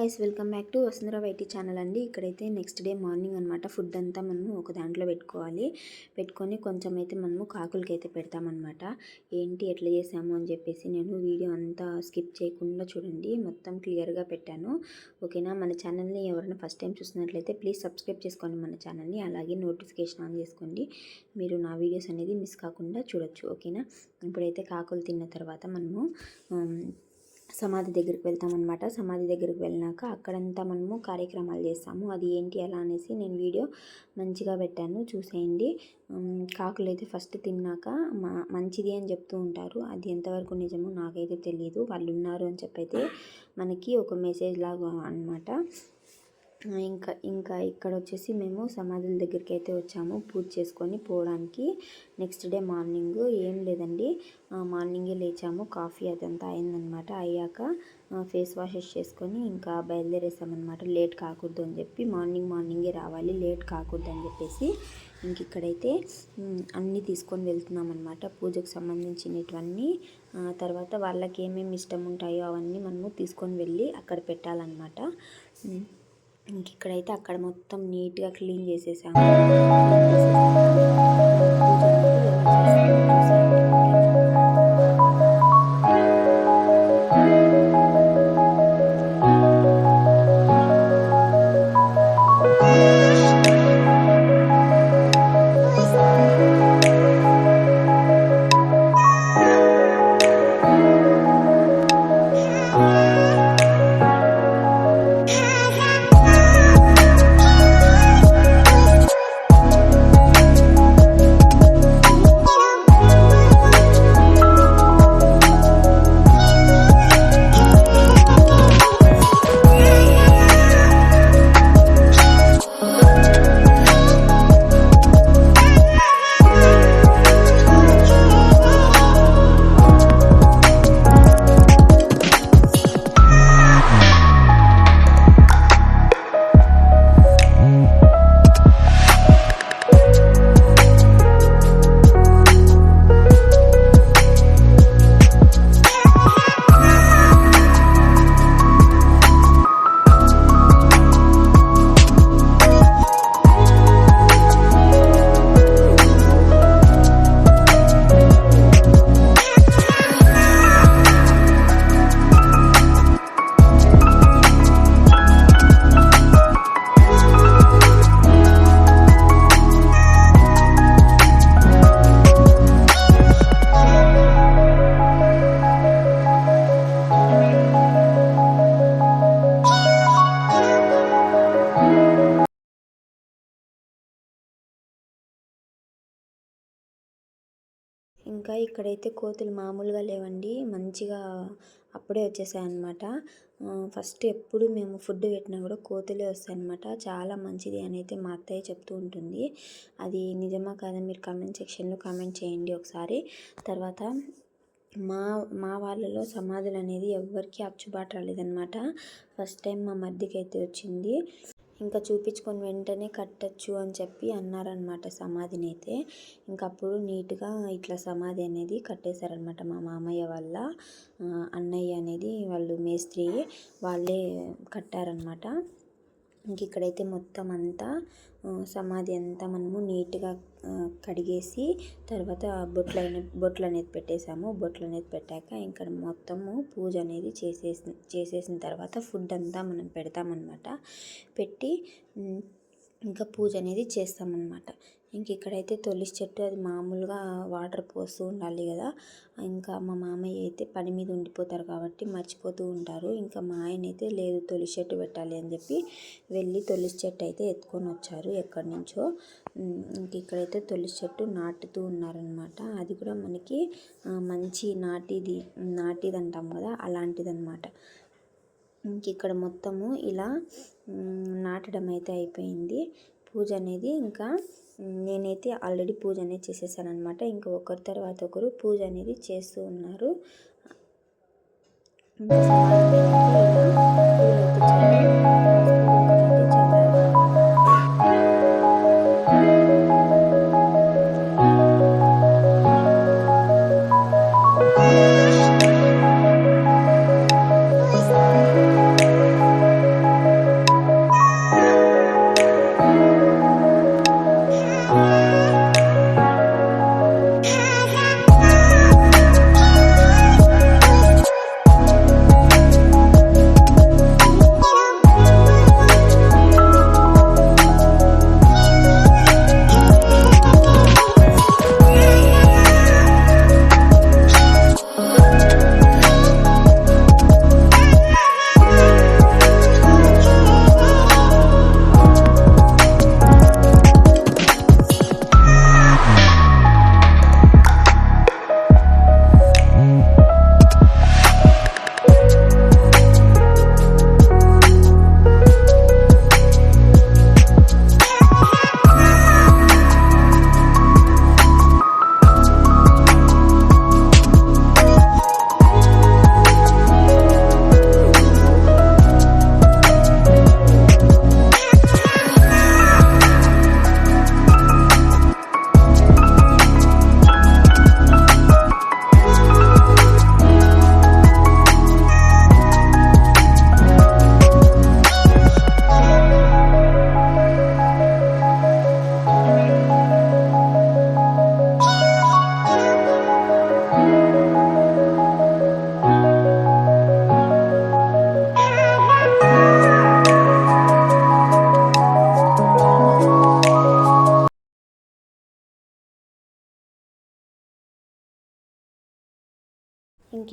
Guys, welcome back to Vasundhara YT channel అండి. ఇక్కడైతే next day morning అనమాట. ఫుడ్ అంతా మనము ఒక దాంట్లో పెట్టుకొని కొంచెం అయితే మనము కాకులకి అయితే పెడతామన్నమాట. ఏంటి ఎట్లా చేసాము అని చెప్పేసి నేను వీడియో అంతా స్కిప్ చేయకుండా చూడండి, మొత్తం క్లియర్గా పెట్టాను. ఓకేనా? మన ఛానల్ని ఎవరైనా ఫస్ట్ టైం చూసినట్లయితే ప్లీజ్ సబ్స్క్రైబ్ చేసుకోండి మన ఛానల్ని, అలాగే నోటిఫికేషన్ ఆన్ చేసుకోండి. మీరు నా వీడియోస్ అనేది మిస్ కాకుండా చూడొచ్చు. ఓకేనా? ఇప్పుడైతే కాకులు తిన్న తర్వాత మనము సమాధి దగ్గరికి వెళ్తామన్నమాట. సమాధి దగ్గరికి వెళ్ళినాక అక్కడంతా మనము కార్యక్రమాలు చేస్తాము. అది ఏంటి ఎలా అనేసి నేను వీడియో మంచిగా పెట్టాను, చూసేయండి. కాకులు అయితే ఫస్ట్ తిన్నాక మంచిది అని చెప్తూ ఉంటారు. అది ఎంతవరకు నిజమో నాకైతే తెలియదు. వాళ్ళు ఉన్నారు అని చెప్పైతే మనకి ఒక మెసేజ్ లాగా అన్నమాట. ఇంకా ఇక్కడ వచ్చేసి మేము సమాధుల దగ్గరికి అయితే వచ్చాము పూజ చేసుకొని పోవడానికి. నెక్స్ట్ డే మార్నింగ్ ఏం లేదండి, మార్నింగే లేచాము, కాఫీ అదంతా అయిందనమాట. అయ్యాక ఫేస్ వాషెస్ చేసుకొని ఇంకా బయలుదేరేసామన్నమాట. లేట్ కాకూడదు అని చెప్పి, మార్నింగే రావాలి, లేట్ కాకూడదు అని చెప్పేసి ఇంక ఇక్కడైతే అన్నీ తీసుకొని వెళ్తున్నాం అనమాట. పూజకు సంబంధించినటువన్నీ, తర్వాత వాళ్ళకి ఏమేమి ఇష్టం ఉంటాయో అవన్నీ మనము తీసుకొని వెళ్ళి అక్కడ పెట్టాలన్నమాట. ఇంక ఇక్కడైతే అక్కడ మొత్తం నీట్గా క్లీన్ చేసేసాము. ఇంకా ఇక్కడైతే కోతులు మామూలుగా లేవండి, మంచిగా అప్పుడే వచ్చేసాయన్నమాట. ఫస్ట్ ఎప్పుడు మేము ఫుడ్ పెట్టినా కూడా కోతులే వస్తాయన్నమాట. చాలా మంచిది అని అయితే మా అత్తయ్య చెప్తూ ఉంటుంది. అది నిజమా కాదా మీరు కామెంట్ సెక్షన్లో కామెంట్ చేయండి ఒకసారి. తర్వాత మా వాళ్ళలో సమాధులు అనేది ఎవ్వరికీ అచ్చుబాటు రాలేదన్నమాట. ఫస్ట్ టైం మా మర్దికి అయితే వచ్చింది. ఇంకా చూపించుకొని వెంటనే కట్టచ్చు అని చెప్పి అన్నారనమాట సమాధిని అయితే. ఇంకప్పుడు నీట్గా ఇట్లా సమాధి అనేది కట్టేశారనమాట. మా మామయ్య వాళ్ళ అన్నయ్య అనేది వాళ్ళు మేస్త్రి, వాళ్ళే కట్టారనమాట. ఇంక ఇక్కడైతే మొత్తం అంతా సమాధి అంతా మనము నీట్గా కడిగేసి తర్వాత బొట్లు అనేది పెట్టేసాము. బొట్లు అనేది పెట్టాక ఇక్కడ మొత్తము పూజ అనేది చేసేసిన తర్వాత ఫుడ్ అంతా మనం పెడతామన్నమాట. పెట్టి ఇంకా పూజ అనేది చేస్తామన్నమాట. ఇంక ఇక్కడైతే తులసి చెట్టు, అది మామూలుగా వాటర్ పోస్తూ ఉండాలి కదా. ఇంకా మా మామయ్య అయితే పని మీద ఉండిపోతారు కాబట్టి మర్చిపోతూ ఉంటారు. ఇంకా మా ఆయన అయితే లేదు, తులసి చెట్టు పెట్టాలి అని చెప్పి వెళ్ళి తులసి చెట్టు అయితే ఎత్తుకొని వచ్చారు ఎక్కడి నుంచో. ఇంక ఇక్కడైతే తులసి చెట్టు నాటుతూ ఉన్నారనమాట. అది కూడా మనకి మంచి నాటిది అంటాం కదా, అలాంటిదన్నమాట. ఇంక ఇక్కడ మొత్తము ఇలా నాటడం అయితే అయిపోయింది. పూజ అనేది ఇంకా నేనైతే ఆల్రెడీ పూజ అనేది చేసేసాను అనమాట. ఇంకా ఒకరి తర్వాత ఒకరు పూజ అనేది చేస్తూ ఉన్నారు.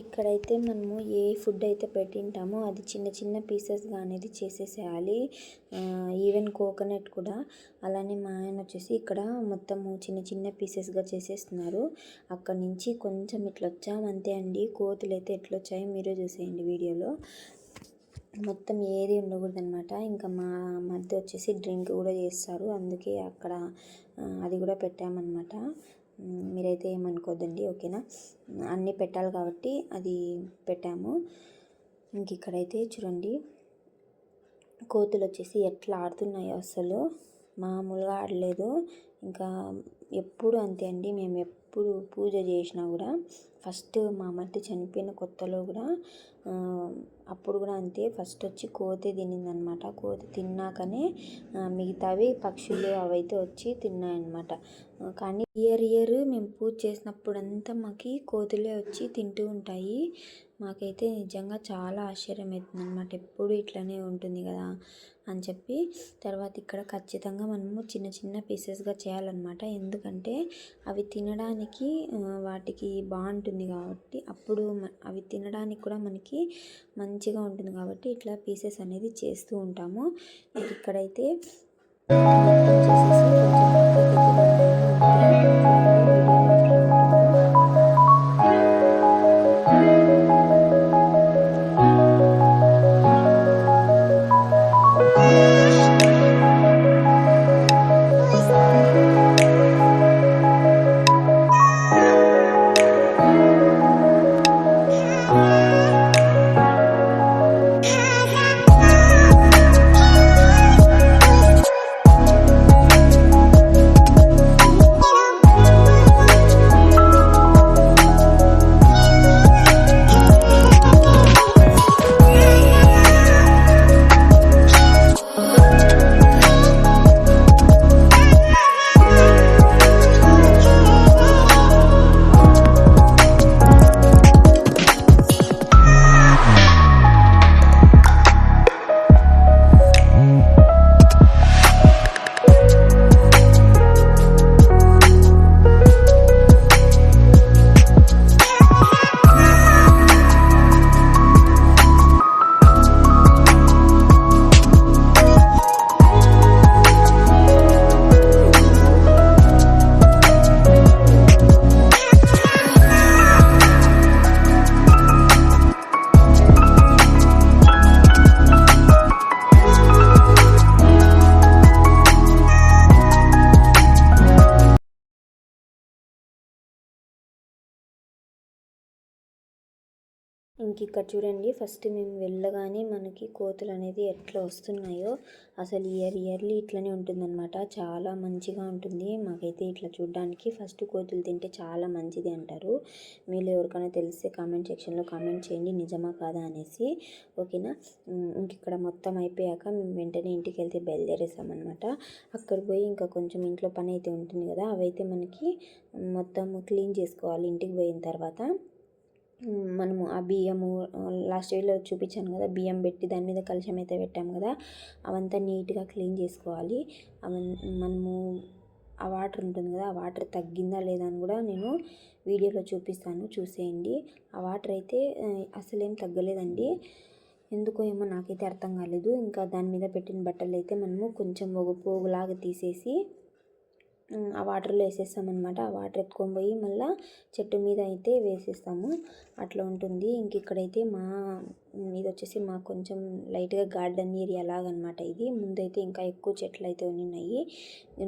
ఇక్కడైతే మనము ఏ ఫుడ్ అయితే పెట్టింటామో అది చిన్న చిన్న పీసెస్గా అనేది చేసేసేయాలి. ఈవెన్ కోకోనట్ కూడా అలానే. మా ఆయన వచ్చేసి ఇక్కడ మొత్తము చిన్న చిన్న పీసెస్గా చేసేస్తున్నారు. అక్కడి నుంచి కొంచెం ఇట్లా వచ్చామంతే అండి. కోతులు అయితే ఎట్లా వచ్చాయో మీరే చూసేయండి వీడియోలో. మొత్తం ఏది ఉండకూడదు అనమాట. ఇంకా మా మధ్య వచ్చేసి డ్రింక్ కూడా చేస్తారు, అందుకే అక్కడ అది కూడా పెట్టామన్నమాట. మీరైతే ఏమనుకోద్దండి, ఓకేనా. అన్నీ పెట్టాలి కాబట్టి అది పెట్టాము. ఇక్కడైతే చూడండి కోతులు వచ్చేసి ఎట్లా ఆడుతున్నాయో, అసలు మామూలుగా ఆడలేదు. ఇంకా ఎప్పుడు అంతే అండి, మేము ఎప్పుడు పూజ చేసినా కూడా ఫస్ట్ మా మధ్య చనిపోయిన కొత్తలో కూడా అప్పుడు కూడా అంతే, ఫస్ట్ వచ్చి కోతి తినిందనమాట. కోతి తిన్నాకనే మిగతావి పక్షులు అవైతే వచ్చి తిన్నాయన్నమాట. కానీ ఇయర్ మేము పూజ చేసినప్పుడంతా మాకు కోతులే వచ్చి తింటూ ఉంటాయి. మాకైతే నిజంగా చాలా ఆశ్చర్యం అవుతుంది అనమాట, ఎప్పుడు ఇట్లనే ఉంటుంది కదా అని చెప్పి. తర్వాత ఇక్కడ ఖచ్చితంగా మనము చిన్న చిన్న పీసెస్గా చేయాలన్నమాట, ఎందుకంటే అవి తినడానికి వాటికి బాగుంటుంది కాబట్టి, అప్పుడు అవి తినడానికి కూడా మనకి మంచిగా ఉంటుంది కాబట్టి ఇట్లా పీసెస్ అనేది చేస్తూ ఉంటాము. ఇక్కడైతే మొత్తం చేసేసి కొంచెం పక్కకైతే ఇక్కడ చూడండి, ఫస్ట్ మేము వెళ్ళగానే మనకి కోతులు అనేది ఎట్లా వస్తున్నాయో, అసలు ఇయర్లీ ఇట్లనే ఉంటుందన్నమాట. చాలా మంచిగా ఉంటుంది. మాకైతే ఇట్లా చూడడానికి ఫస్ట్ కోతులు తింటే చాలా మంచిది అంటారు. మీరు ఎవరికైనా తెలిస్తే కామెంట్ సెక్షన్లో కామెంట్ చేయండి, నిజమా కాదా అనేసి, ఓకేనా. ఇక్కడ మొత్తం అయిపోయాక మేము వెంటనే ఇంటికి వెళ్తే బయలుదేరేసామన్నమాట. అక్కడ పోయి ఇంకా కొంచెం ఇంట్లో పని అయితే ఉంటుంది కదా, అవైతే మనకి మొత్తం క్లీన్ చేసుకోవాలి. ఇంటికి పోయిన తర్వాత మనము ఆ బియ్యము లాస్ట్ వీడియోలో చూపించాను కదా, బియ్యం పెట్టి దాని మీద కలశం అయితే పెట్టాము కదా, అవంతా నీట్గా క్లీన్ చేసుకోవాలి. మనము ఆ వాటర్ ఉంటుంది కదా, ఆ వాటర్ తగ్గిందా లేదా అని కూడా నేను వీడియోలో చూపిస్తాను, చూసేయండి. ఆ వాటర్ అయితే అసలేం తగ్గలేదండి, ఎందుకో ఏమో నాకైతే అర్థం కాలేదు. ఇంకా దాని మీద పెట్టిన బట్టలు అయితే మనము కొంచెం ఒక పోగులాగా తీసేసి ఆ వాటర్లో వేసేస్తామన్నమాట. ఆ వాటర్ ఎత్తుకొని పోయి మళ్ళీ చెట్టు మీద అయితే వేసేస్తాము, అట్లా ఉంటుంది. ఇక్కడైతే ఇది వచ్చేసి మా కొంచెం లైట్గా గార్డెన్ ఏరియా లాగనమాట. ఇది ముందైతే ఇంకా ఎక్కువ చెట్లు అయితే ఉన్నాయి,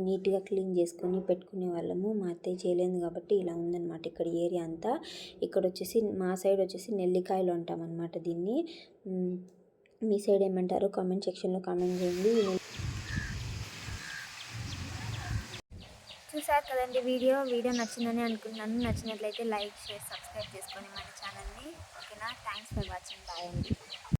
నీట్గా క్లీన్ చేసుకొని పెట్టుకునే వాళ్ళము. మా అత్తయ్య చేయలేదు కాబట్టి ఇలా ఉందన్నమాట ఇక్కడ ఏరియా అంతా. ఇక్కడ వచ్చేసి మా సైడ్ వచ్చేసి నెల్లికాయలు అంటామన్నమాట దీన్ని. మీ సైడ్ ఏమంటారో కామెంట్ సెక్షన్లో కామెంట్ చేయండి. చూసారు కదండి వీడియో నచ్చిందని అనుకుంటున్నాను. నచ్చినట్లయితే లైక్, షేర్, సబ్స్క్రైబ్ చేసుకోండి మన ఛానల్ని, ఓకేనా. Thanks for watching. బాయ్ అండి.